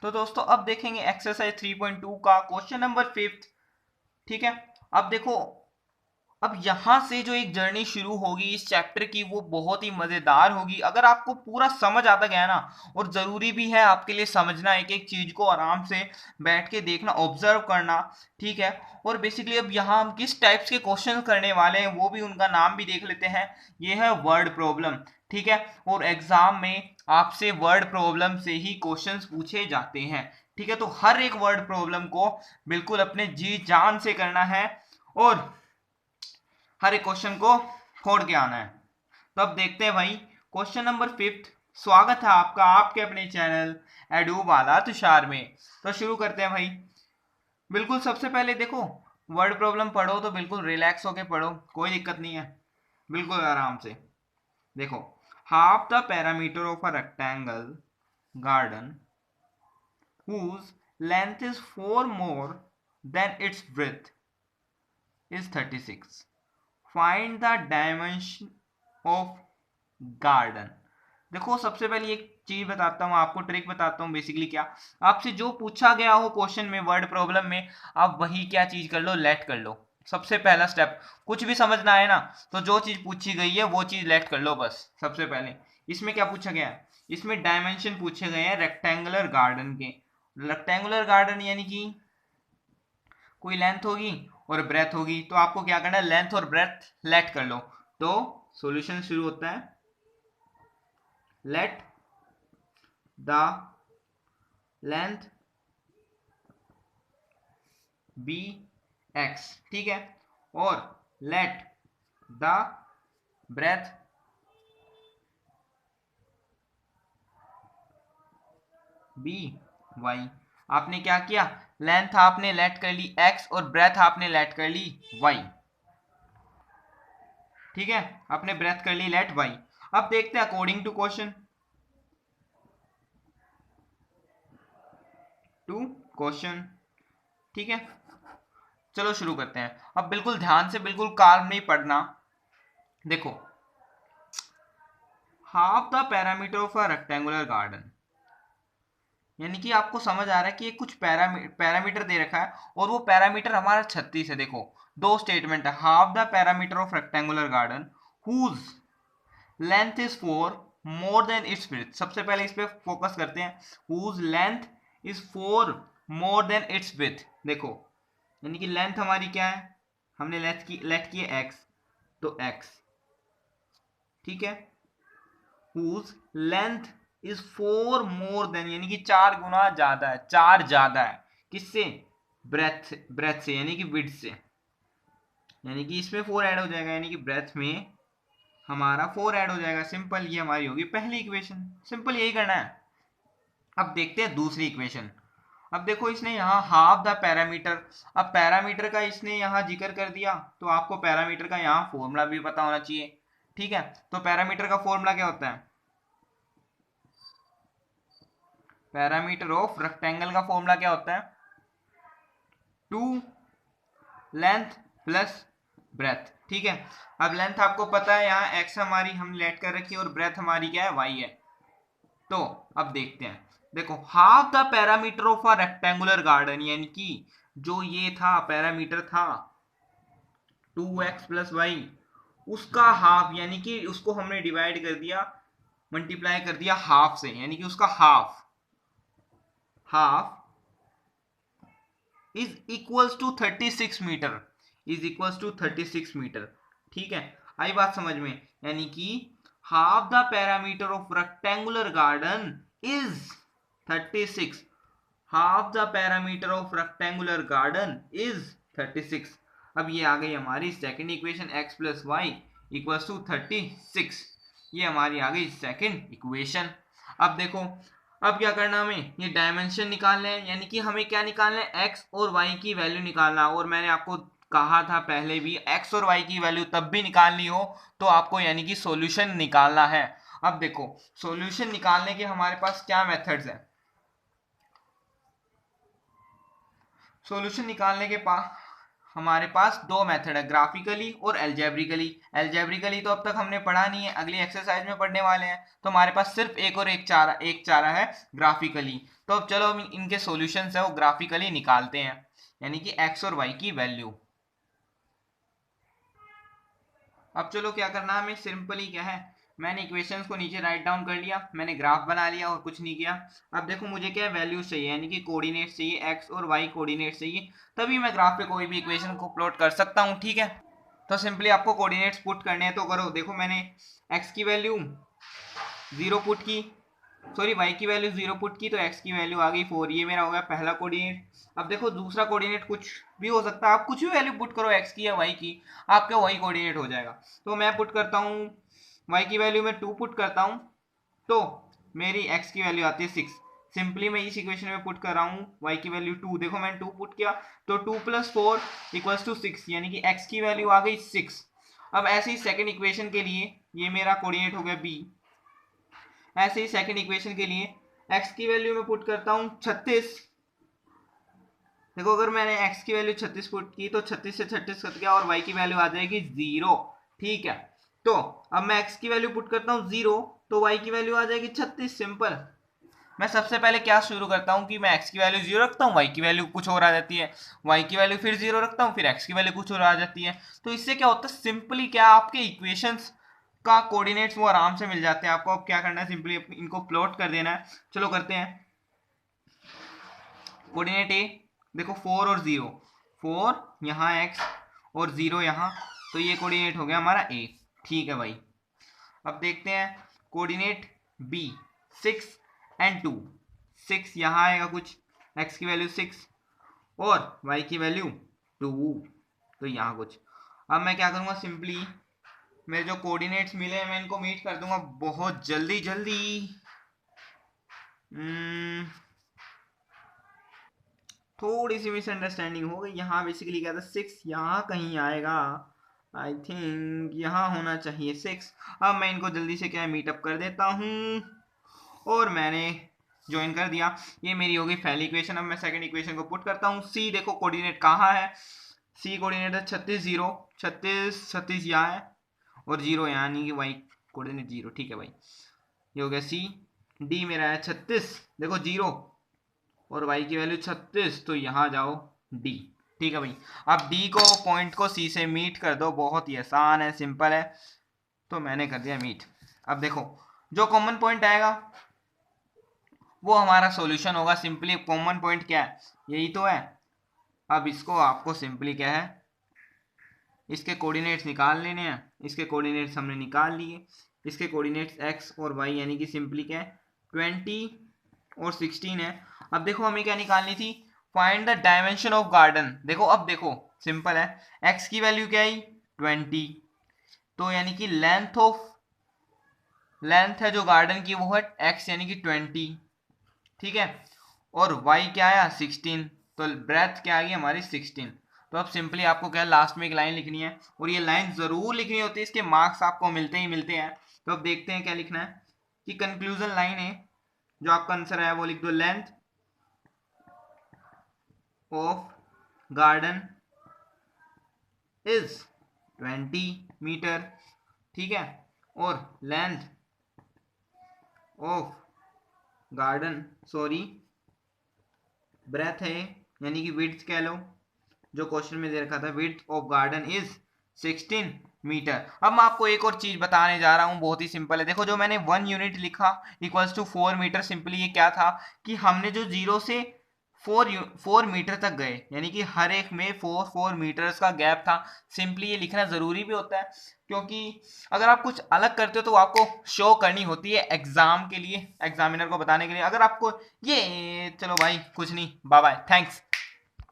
तो दोस्तों अब देखेंगे एक्सरसाइज 3.2 का क्वेश्चन नंबर 5। ठीक है, अब देखो, अब यहां से जो एक जर्नी शुरू होगी इस चैप्टर की वो बहुत ही मजेदार होगी अगर आपको पूरा समझ आता गया ना। और जरूरी भी है आपके लिए समझना, एक एक चीज को आराम से बैठ के देखना, ऑब्जर्व करना। ठीक है, और बेसिकली अब यहाँ हम किस टाइप्स के क्वेश्चन करने वाले हैं वो भी उनका नाम भी देख लेते हैं। ये है वर्ड प्रॉब्लम। ठीक है, और एग्जाम में आपसे वर्ड प्रॉब्लम से ही क्वेश्चंस पूछे जाते हैं। ठीक है, तो हर एक वर्ड प्रॉब्लम को बिल्कुल अपने जी जान से करना है और हर एक क्वेश्चन को फोड़ के आना है। तो अब देखते हैं भाई क्वेश्चन नंबर 5। स्वागत है आपका आपके अपने चैनल एडू वाला तुषार में। तो शुरू करते हैं भाई। बिल्कुल सबसे पहले देखो, वर्ड प्रॉब्लम पढ़ो तो बिल्कुल रिलैक्स होके पढ़ो, कोई दिक्कत नहीं है, बिल्कुल आराम से। देखो, half the parameter of a rectangle garden whose length is 4 more than its width is 36. Find the dimension of garden. देखो सबसे पहले एक चीज बताता हूँ आपको, ट्रिक बताता हूँ। बेसिकली क्या, आपसे जो पूछा गया हो क्वेश्चन में वर्ड प्रॉब्लम में, आप वही क्या चीज कर लो, लेट कर लो। सबसे पहला स्टेप, कुछ भी समझना है ना तो जो चीज पूछी गई है वो चीज लेट कर लो बस। सबसे पहले इसमें क्या पूछा गया है, इसमें डायमेंशन पूछे गए हैं रेक्टेंगुलर गार्डन के। रेक्टेंगुलर गार्डन यानी कि कोई लेंथ होगी और ब्रेथ होगी, तो आपको क्या करना है, लेंथ और ब्रेथ लेट कर लो। तो सॉल्यूशन शुरू होता है, let the length be x. ठीक है, और let the breadth be y. आपने क्या किया, लेंथ आपने लेट कर ली एक्स और ब्रेथ आपने लेट कर ली वाई। ठीक है, आपने ब्रेथ कर ली लेट वाई। अब देखते हैं अकॉर्डिंग टू क्वेश्चन ठीक है, चलो शुरू करते हैं। अब बिल्कुल ध्यान से, बिल्कुल काल्म नहीं पढ़ना। देखो, half the parameter of a rectangular garden, यानी कि आपको समझ आ रहा है कि ये कुछ पैरामीटर दे रखा है और वो पैरामीटर हमारा 36 है। देखो, दो स्टेटमेंट है, half the parameter of rectangular garden whose length is 4 more than its width. सबसे पहले इस पे फोकस करते हैं, whose length is 4 more than its width. देखो, यानी कि लेंथ हमारी क्या है, हमने लेट की है एक्स, तो एक्स। ठीक है, whose length is 4 more than, यानी कि 4 गुना ज्यादा है, 4 ज्यादा है किससे, ब्रेथ से यानी कि विड्थ से। यानी कि इसमें 4 ऐड हो जाएगा, यानी कि ब्रेथ में हमारा 4 ऐड हो जाएगा। सिंपल, ये हमारी होगी पहली इक्वेशन। सिंपल यही करना है। अब देखते हैं दूसरी इक्वेशन। अब देखो, इसने यहाँ हाफ द पैरामीटर, अब पैरामीटर का इसने यहाँ जिक्र कर दिया तो आपको पैरामीटर का यहाँ फॉर्मूला भी पता होना चाहिए। ठीक है, तो पैरामीटर का फॉर्मूला क्या होता है, पैरामीटर ऑफ रेक्टेंगल का फॉर्मूला क्या होता है, 2 लेंथ प्लस ब्रेथ। ठीक है, अब लेंथ आपको पता है, यहाँ एक्स हमारी हम लेट कर रखी है और ब्रेथ हमारी क्या है, वाई है। तो अब देखते हैं, देखो, half the parameter of a rectangular garden, यानी कि जो ये था पैरामीटर था 2x प्लस वाई, उसका हाफ, यानी कि उसको हमने डिवाइड कर दिया, मल्टीप्लाई कर दिया हाफ से, यानी कि उसका half half is equals to 36 metre, is equals to 36 metre. ठीक है, आई बात समझ में, यानी कि half the parameter of rectangular garden is 36, half the parameter of rectangular garden is 36। अब ये आ गई हमारी second equation, x plus y equals to 36। ये हमारी आ गई सेकंड इक्वेशन। अब देखो, अब क्या करना, हमें ये डायमेंशन निकालना है, यानी कि हमें क्या निकालना है, x और y की वैल्यू निकालना। और मैंने आपको कहा था पहले भी, x और y की वैल्यू तब भी निकालनी हो तो आपको यानी कि सॉल्यूशन निकालना है। अब देखो, सॉल्यूशन निकालने के हमारे पास क्या मेथड्स हैं, सॉल्यूशन निकालने के पास हमारे पास दो मेथड है, ग्राफिकली और एल्जेब्रिकली। एल्जेब्रिकली तो अब तक हमने पढ़ा नहीं है, अगली एक्सरसाइज में पढ़ने वाले हैं, तो हमारे पास सिर्फ एक चारा है ग्राफिकली। तो अब चलो हम इनके सॉल्यूशंस है वो ग्राफिकली निकालते हैं, यानी कि एक्स और वाई की वैल्यू। अब चलो क्या करना है हमें, सिंपली क्या है, मैंने इक्वेशंस को नीचे राइट डाउन कर लिया, मैंने ग्राफ बना लिया और कुछ नहीं किया। अब देखो मुझे क्या है, वैल्यूज चाहिए, यानी कि कोऑर्डिनेट्स चाहिए, एक्स और वाई कोऑर्डिनेट्स चाहिए, तभी मैं ग्राफ पे कोई भी इक्वेशन को प्लॉट कर सकता हूँ। ठीक है, तो सिंपली आपको कोऑर्डिनेट्स पुट करने हैं तो करो। देखो मैंने एक्स की वैल्यू 0 पुट की, सॉरी वाई की वैल्यू 0 पुट की, तो एक्स की वैल्यू आ गई 4। ये मेरा हो गया पहला कोऑर्डिनेट। अब देखो दूसरा कोऑर्डिनेट कुछ भी हो सकता है, आप कुछ भी वैल्यू पुट करो एक्स की या वाई की, आपका वही कोऑर्डिनेट हो जाएगा। तो मैं पुट करता हूँ वाई की वैल्यू में 2 पुट करता हूँ, तो मेरी एक्स की वैल्यू आती है 6। सिंपली मैं इस इक्वेशन में पुट कर रहा हूँ y की वैल्यू 2, देखो मैंने 2 पुट किया, तो 2 + 4 = 6, यानी कि x की वैल्यू आ गई 6। अब ऐसे ही सेकंड इक्वेशन के लिए, ये मेरा कोऑर्डिनेट हो गया b, ऐसे ही सेकंड इक्वेशन के लिए x की वैल्यू में पुट करता हूँ 36। देखो अगर मैंने x की वैल्यू 36 पुट की तो 36 से 36 कट गया और y की वैल्यू आ जाएगी 0। ठीक है, तो अब मैं x की वैल्यू पुट करता हूँ 0, तो y की वैल्यू आ जाएगी 36। सिंपल। मैं सबसे पहले क्या शुरू करता हूँ कि मैं x की वैल्यू 0 रखता हूँ, y की वैल्यू कुछ और आ जाती है, y की वैल्यू फिर 0 रखता हूँ, फिर x की वैल्यू कुछ और आ जाती है। तो इससे क्या होता है, सिंपली क्या आपके इक्वेशंस का कोऑर्डिनेट्स वो आराम से मिल जाते हैं। आपको अब क्या करना है, सिंपली इनको प्लॉट कर देना है। चलो करते हैं। कोऑर्डिनेट ए, देखो 4 और 0, 4 यहाँ x और 0 यहाँ, तो ये कोऑर्डिनेट हो गया हमारा a। ठीक है भाई, अब देखते हैं कोऑर्डिनेट b, 6 और 2। 6 यहाँ आएगा कुछ, x की वैल्यू 6 और y की वैल्यू 2, तो यहाँ कुछ। अब मैं क्या करूँगा, सिंपली मेरे जो कोऑर्डिनेट्स मिले हैं मैं इनको मीट कर दूंगा बहुत जल्दी जल्दी। थोड़ी सी मिसअंडरस्टैंडिंग हो गई यहाँ, बेसिकली क्या था 6 यहाँ कहीं आएगा, आई थिंक यहाँ होना चाहिए 6। अब मैं इनको जल्दी से क्या मीटअप कर देता हूँ और मैंने ज्वाइन कर दिया। ये मेरी होगी पहली इक्वेशन। अब मैं सेकंड इक्वेशन को पुट करता हूँ। सी देखो कोऑर्डिनेट कहाँ है, सी कोऑर्डिनेट है 36 0, 36 36 यहाँ है और 0 यहाँ, यानी कि वाई कोऑर्डिनेट 0। ठीक है भाई, ये हो गया सी। डी मेरा है 36, देखो 0 और y की वैल्यू 36, तो यहाँ जाओ d। ठीक है भाई, अब d को पॉइंट को c से मीट कर दो, बहुत ही आसान है, सिंपल है, तो मैंने कर दिया मीट। अब देखो जो कॉमन पॉइंट आएगा वो हमारा सॉल्यूशन होगा। सिंपली कॉमन पॉइंट क्या है, यही तो है। अब इसको आपको सिंपली क्या है, इसके कोऑर्डिनेट्स निकाल लेने हैं। इसके कोऑर्डिनेट्स हमने निकाल लिए, इसके कोऑर्डिनेट्स x और y, यानी कि सिंपली क्या है 20 और 16 है। अब देखो हमें क्या निकालनी थी, find the dimension of garden. देखो अब देखो सिंपल है, x की वैल्यू क्या आई 20, तो यानी कि लेंथ है जो गार्डन की वो है x, यानी कि 20। ठीक है, और y क्या आया 16, तो ब्रेथ क्या आ गई हमारी 16। तो अब सिंपली आपको क्या लास्ट में एक लाइन लिखनी है, और ये लाइन जरूर लिखनी होती है, इसके मार्क्स आपको मिलते ही मिलते हैं। तो अब देखते हैं क्या लिखना है, कि कंक्लूजन लाइन है जो आपका आंसर है वो लिख दो, length of garden is 20 metre. ठीक है, और length of garden, sorry breadth है, यानी कि विड्थ कह लो, जो क्वेश्चन में दे रखा था width of garden is 16 metre. अब मैं आपको एक और चीज बताने जा रहा हूं, बहुत ही सिंपल है। देखो जो मैंने 1 यूनिट लिखा इक्वल्स टू 4 मीटर, सिंपली ये क्या था कि हमने जो 0 से 4 मीटर तक गए, यानी कि हर एक में 4 मीटर्स का गैप था। सिंपली ये लिखना जरूरी भी होता है, क्योंकि अगर आप कुछ अलग करते हो तो आपको शो करनी होती है एग्जाम के लिए, एग्जामिनर को बताने के लिए। अगर आपको ये, चलो भाई कुछ नहीं, बाय बाय, थैंक्स।